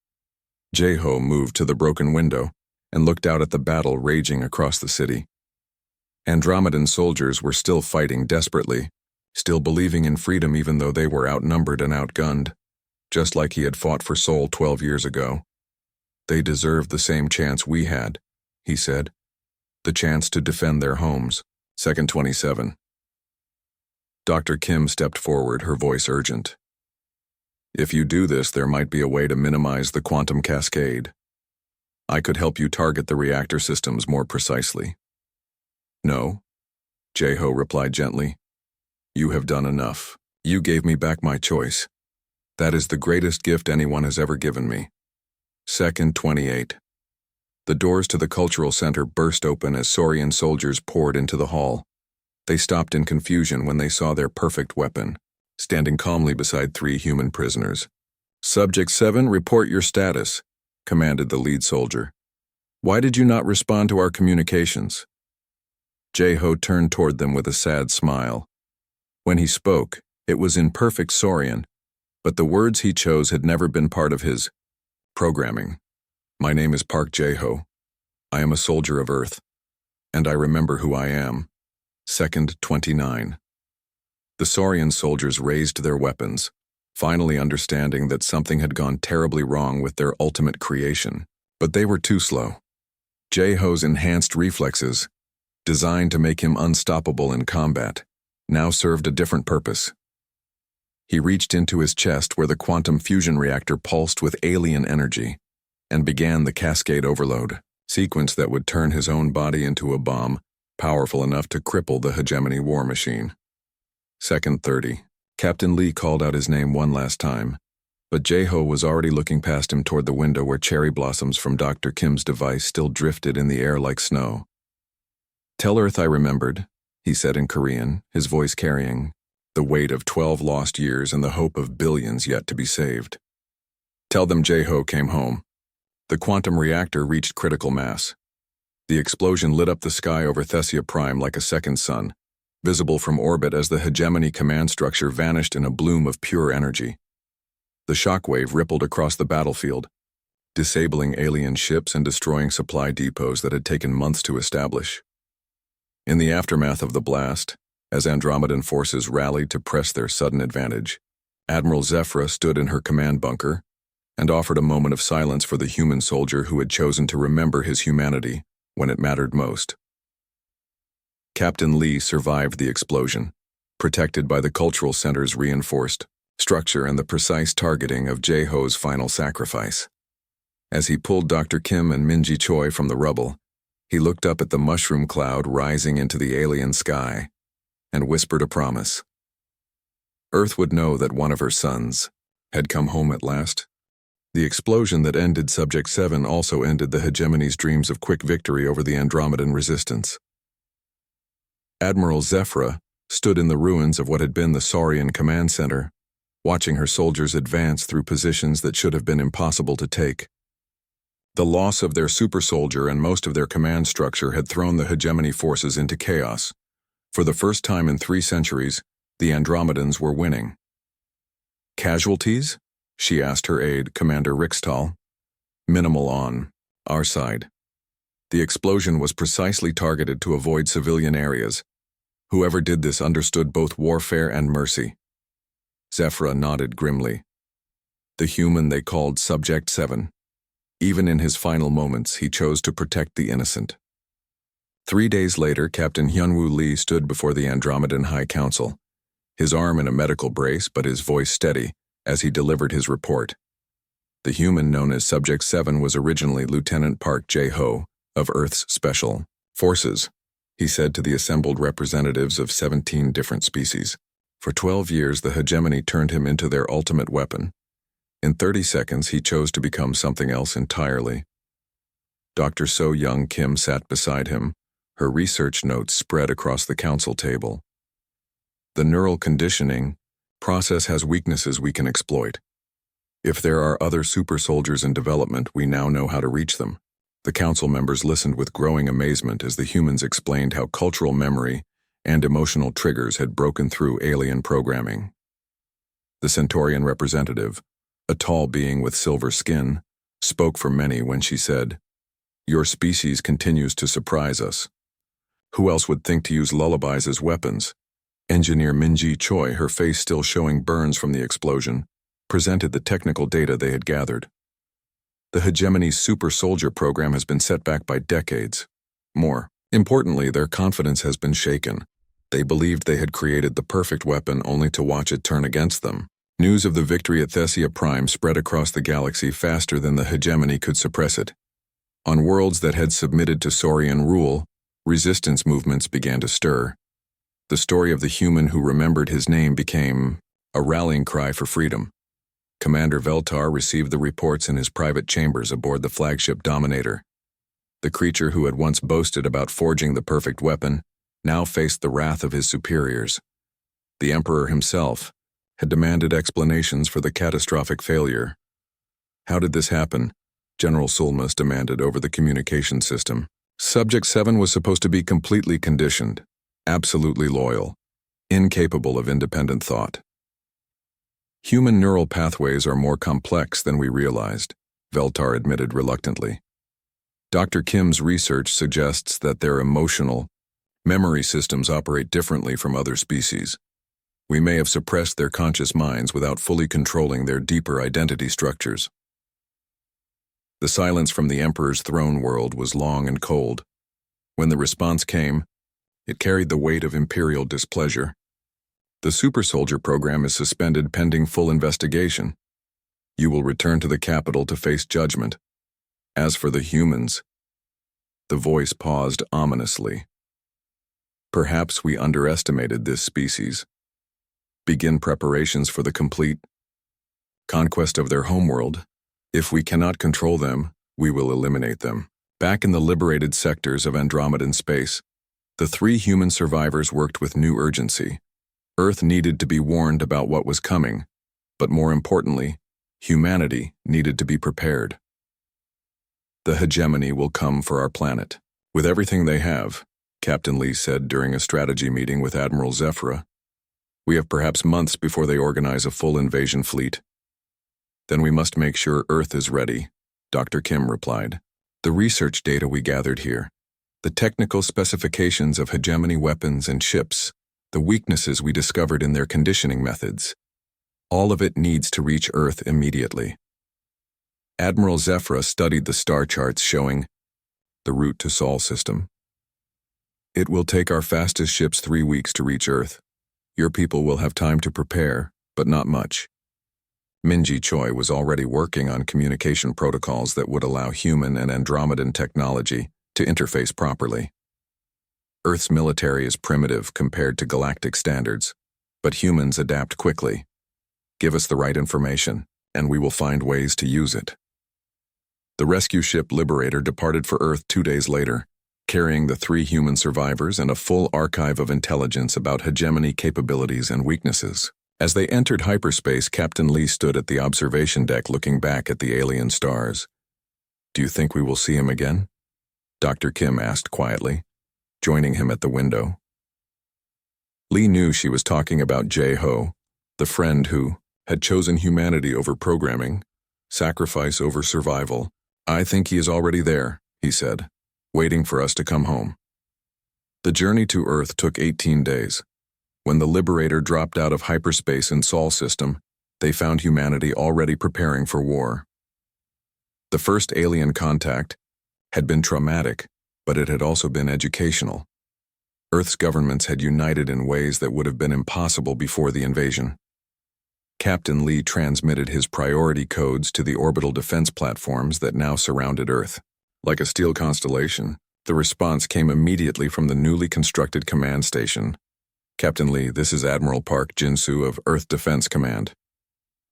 Jeho moved to the broken window and looked out at the battle raging across the city. Andromedan soldiers were still fighting desperately, still believing in freedom even though they were outnumbered and outgunned, just like he had fought for Sol 12 years ago. They deserved the same chance we had, he said. The chance to defend their homes. Second 27. Dr. Kim stepped forward, her voice urgent. If you do this, there might be a way to minimize the quantum cascade. I could help you target the reactor systems more precisely. No, Jeho replied gently. You have done enough. You gave me back my choice. That is the greatest gift anyone has ever given me. Second 28. The doors to the cultural center burst open as Saurian soldiers poured into the hall. They stopped in confusion when they saw their perfect weapon, standing calmly beside 3 human prisoners. Subject 7, report your status, commanded the lead soldier. Why did you not respond to our communications? Jeho turned toward them with a sad smile. When he spoke, it was in perfect Saurian, but the words he chose had never been part of his programming. My name is Park Jeho. I am a soldier of Earth, and I remember who I am. Second 29. The Saurian soldiers raised their weapons, finally understanding that something had gone terribly wrong with their ultimate creation. But they were too slow. Jeho's enhanced reflexes, designed to make him unstoppable in combat, now served a different purpose. He reached into his chest where the quantum fusion reactor pulsed with alien energy, and began the cascade overload sequence that would turn his own body into a bomb, powerful enough to cripple the hegemony war machine. Second 30. Captain Lee called out his name one last time, but Jeho was already looking past him toward the window where cherry blossoms from Dr. Kim's device still drifted in the air like snow. Tell Earth I remembered, he said in Korean, his voice carrying the weight of 12 lost years and the hope of billions yet to be saved. Tell them Jeho came home. The quantum reactor reached critical mass. The explosion lit up the sky over Thesia Prime like a second sun, visible from orbit as the hegemony command structure vanished in a bloom of pure energy. The shockwave rippled across the battlefield, disabling alien ships and destroying supply depots that had taken months to establish. In the aftermath of the blast, as Andromedan forces rallied to press their sudden advantage, Admiral Zephyra stood in her command bunker and offered a moment of silence for the human soldier who had chosen to remember his humanity when it mattered most. Captain Lee survived the explosion, protected by the cultural center's reinforced structure and the precise targeting of Jeho's final sacrifice. As he pulled Dr. Kim and Minji Choi from the rubble, he looked up at the mushroom cloud rising into the alien sky and whispered a promise. Earth would know that one of her sons had come home at last. The explosion that ended Subject 7 also ended the hegemony's dreams of quick victory over the Andromedan resistance. Admiral Zephyra stood in the ruins of what had been the Saurian command center, watching her soldiers advance through positions that should have been impossible to take. The loss of their super soldier and most of their command structure had thrown the hegemony forces into chaos. For the first time in 3 centuries, the Andromedans were winning. Casualties? She asked her aide, Commander Rixtal. Minimal on our side. The explosion was precisely targeted to avoid civilian areas. Whoever did this understood both warfare and mercy. Zephyra nodded grimly. The human they called Subject 7. Even in his final moments, he chose to protect the innocent. 3 days later, Captain Hyunwoo Lee stood before the Andromedan High Council, his arm in a medical brace but his voice steady as he delivered his report. The human known as Subject 7 was originally Lieutenant Park Jeho of Earth's Special Forces, he said to the assembled representatives of 17 different species. For 12 years, the hegemony turned him into their ultimate weapon. In 30 seconds, he chose to become something else entirely. Dr. So Young Kim sat beside him, her research notes spread across the council table. The neural conditioning process has weaknesses we can exploit. If there are other super soldiers in development, we now know how to reach them. The council members listened with growing amazement as the humans explained how cultural memory and emotional triggers had broken through alien programming. The Centaurian representative, a tall being with silver skin, spoke for many when she said, "Your species continues to surprise us. Who else would think to use lullabies as weapons?" Engineer Minji Choi, her face still showing burns from the explosion, presented the technical data they had gathered. The hegemony's super soldier program has been set back by decades. More importantly, their confidence has been shaken. They believed they had created the perfect weapon only to watch it turn against them. News of the victory at Thessia Prime spread across the galaxy faster than the hegemony could suppress it. On worlds that had submitted to Saurian rule, resistance movements began to stir. The story of the human who remembered his name became a rallying cry for freedom. Commander Veltar received the reports in his private chambers aboard the flagship Dominator. The creature who had once boasted about forging the perfect weapon now faced the wrath of his superiors. The Emperor himself had demanded explanations for the catastrophic failure. "How did this happen?" General Sulmas demanded over the communication system. Subject 7 was supposed to be completely conditioned, absolutely loyal, incapable of independent thought. "Human neural pathways are more complex than we realized," Veltar admitted reluctantly. Dr. Kim's research suggests that their emotional, memory systems operate differently from other species. We may have suppressed their conscious minds without fully controlling their deeper identity structures. The silence from the Emperor's throne world was long and cold. When the response came, it carried the weight of imperial displeasure. "The super soldier program is suspended pending full investigation. You will return to the capital to face judgment. As for the humans," the voice paused ominously. "Perhaps we underestimated this species. Begin preparations for the complete conquest of their homeworld. If we cannot control them, we will eliminate them." Back in the liberated sectors of Andromedan space, the 3 human survivors worked with new urgency. Earth needed to be warned about what was coming, but more importantly, humanity needed to be prepared. "The hegemony will come for our planet. With everything they have," Captain Lee said during a strategy meeting with Admiral Zephyra. "We have perhaps months before they organize a full invasion fleet." "Then we must make sure Earth is ready," Dr. Kim replied. "The research data we gathered here, the technical specifications of hegemony weapons and ships, the weaknesses we discovered in their conditioning methods, all of it needs to reach Earth immediately." Admiral Zephyra studied the star charts showing the route to Sol system. "It will take our fastest ships 3 weeks to reach Earth. Your people will have time to prepare, but not much." Minji Choi was already working on communication protocols that would allow human and Andromedan technology to interface properly. "Earth's military is primitive compared to galactic standards, but humans adapt quickly. Give us the right information, and we will find ways to use it." The rescue ship Liberator departed for Earth 2 days later, carrying the 3 human survivors and a full archive of intelligence about hegemony capabilities and weaknesses. As they entered hyperspace, Captain Lee stood at the observation deck looking back at the alien stars. "Do you think we will see him again?" Dr. Kim asked quietly, joining him at the window. Lee knew she was talking about Jae-ho, the friend who had chosen humanity over programming, sacrifice over survival. "I think he is already there," he said, "waiting for us to come home." The journey to Earth took 18 days. When the Liberator dropped out of hyperspace in Sol system, they found humanity already preparing for war. The first alien contact had been traumatic, but it had also been educational. Earth's governments had united in ways that would have been impossible before the invasion. Captain Lee transmitted his priority codes to the orbital defense platforms that now surrounded Earth. Like a steel constellation, the response came immediately from the newly constructed command station. "Captain Lee, this is Admiral Park Jin-soo of Earth Defense Command.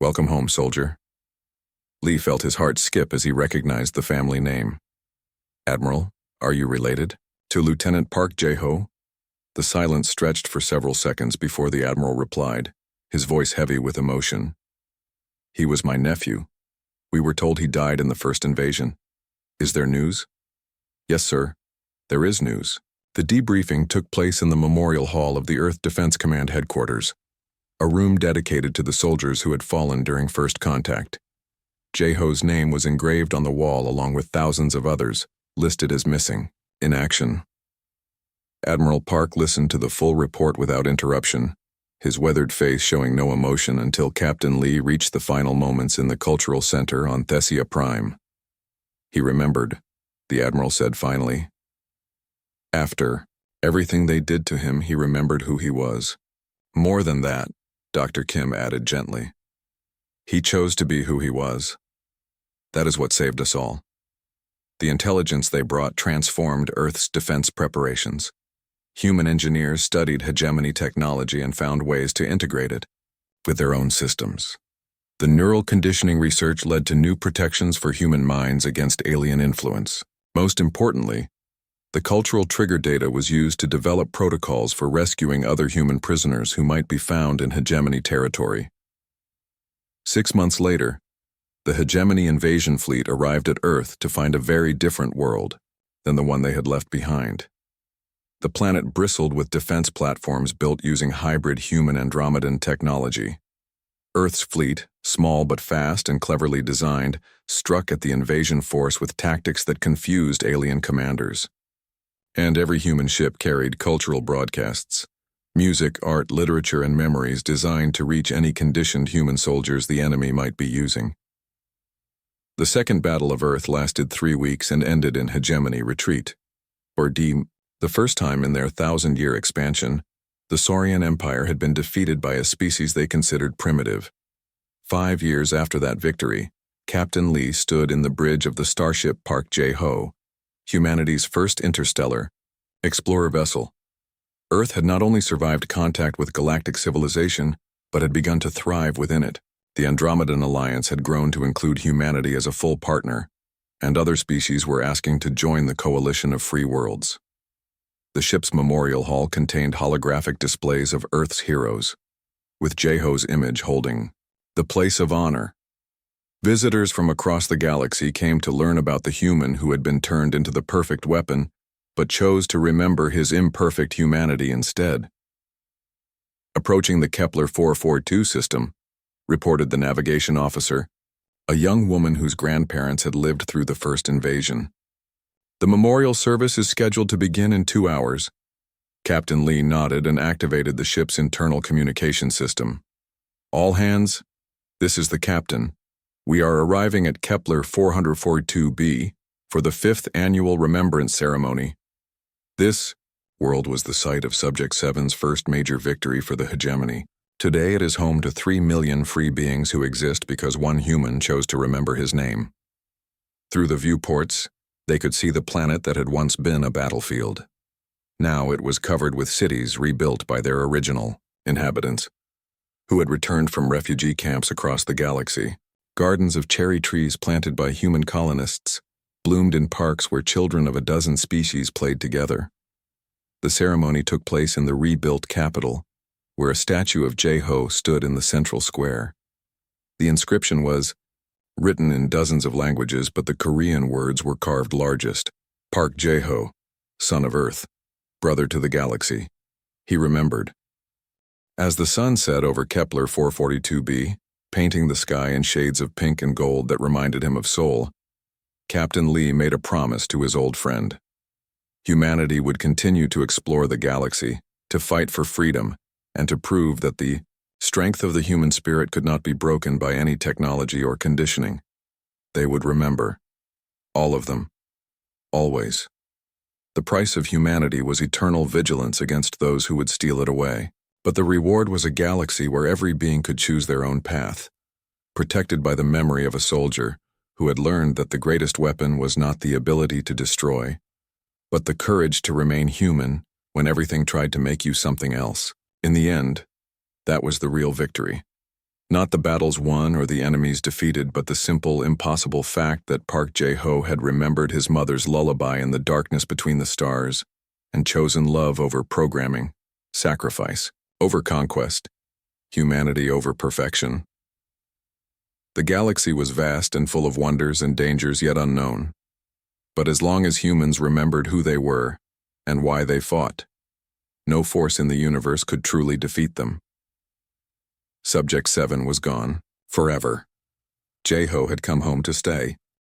Welcome home, soldier." Lee felt his heart skip as he recognized the family name. "Admiral, are you related to Lieutenant Park Jae-ho?" The silence stretched for several seconds before the Admiral replied, his voice heavy with emotion. "He was my nephew. We were told he died in the first invasion. Is there news?" Yes, sir. There is news. The debriefing took place in the Memorial Hall of the Earth Defense Command headquarters, a room dedicated to the soldiers who had fallen during first contact. J-Ho's name was engraved on the wall along with thousands of others, listed as missing, in action. Admiral Park listened to the full report without interruption, his weathered face showing no emotion until Captain Lee reached the final moments in the Cultural Center on Thessia Prime. He remembered, the Admiral said finally. After everything they did to him, he remembered who he was. More than that, Dr. Kim added gently. He chose to be who he was. That is what saved us all. The intelligence they brought transformed Earth's defense preparations. Human engineers studied hegemony technology and found ways to integrate it with their own systems. The neural conditioning research led to new protections for human minds against alien influence. Most importantly, the cultural trigger data was used to develop protocols for rescuing other human prisoners who might be found in hegemony territory. 6 months later, the hegemony invasion fleet arrived at Earth to find a very different world than the one they had left behind. The planet bristled with defense platforms built using hybrid human Andromedan technology. Earth's fleet, small but fast and cleverly designed, struck at the invasion force with tactics that confused alien commanders. And every human ship carried cultural broadcasts, music, art, literature, and memories designed to reach any conditioned human soldiers the enemy might be using. The Second Battle of Earth lasted 3 weeks and ended in hegemony retreat, or the first time in their 1,000-year expansion, the Saurian Empire had been defeated by a species they considered primitive. 5 years after that victory, Captain Lee stood in the bridge of the starship Park J-Ho, humanity's first interstellar explorer vessel. Earth had not only survived contact with galactic civilization, but had begun to thrive within it. The Andromedan Alliance had grown to include humanity as a full partner, and other species were asking to join the coalition of free worlds. The ship's memorial hall contained holographic displays of Earth's heroes, with J-Ho's image holding the place of honor. Visitors from across the galaxy came to learn about the human who had been turned into the perfect weapon, but chose to remember his imperfect humanity instead. Approaching the Kepler 442 system, reported the navigation officer, a young woman whose grandparents had lived through the first invasion. The memorial service is scheduled to begin in 2 hours. Captain Lee nodded and activated the ship's internal communication system. All hands, this is the captain. We are arriving at Kepler 442b for the 5th annual remembrance ceremony. This world was the site of Subject 7's first major victory for the hegemony. Today it is home to 3 million free beings who exist because one human chose to remember his name. Through the viewports, they could see the planet that had once been a battlefield. Now it was covered with cities rebuilt by their original inhabitants, who had returned from refugee camps across the galaxy. Gardens of cherry trees planted by human colonists bloomed in parks where children of a dozen species played together. The ceremony took place in the rebuilt capital, where a statue of J-Ho stood in the central square. The inscription was written in dozens of languages, but the Korean words were carved largest. Park J-Ho, son of Earth, brother to the galaxy. He remembered. As the sun set over Kepler 442b, painting the sky in shades of pink and gold that reminded him of Seoul, Captain Lee made a promise to his old friend. Humanity would continue to explore the galaxy, to fight for freedom, and to prove that the strength of the human spirit could not be broken by any technology or conditioning. They would remember. All of them. Always. The price of humanity was eternal vigilance against those who would steal it away. But the reward was a galaxy where every being could choose their own path, protected by the memory of a soldier who had learned that the greatest weapon was not the ability to destroy, but the courage to remain human when everything tried to make you something else. In the end, that was the real victory. Not the battles won or the enemies defeated, but the simple, impossible fact that Park J-Ho had remembered his mother's lullaby in the darkness between the stars and chosen love over programming, sacrifice over conquest, humanity over perfection. The galaxy was vast and full of wonders and dangers yet unknown. But as long as humans remembered who they were and why they fought, no force in the universe could truly defeat them. Subject 7 was gone, forever. Jeho had come home to stay.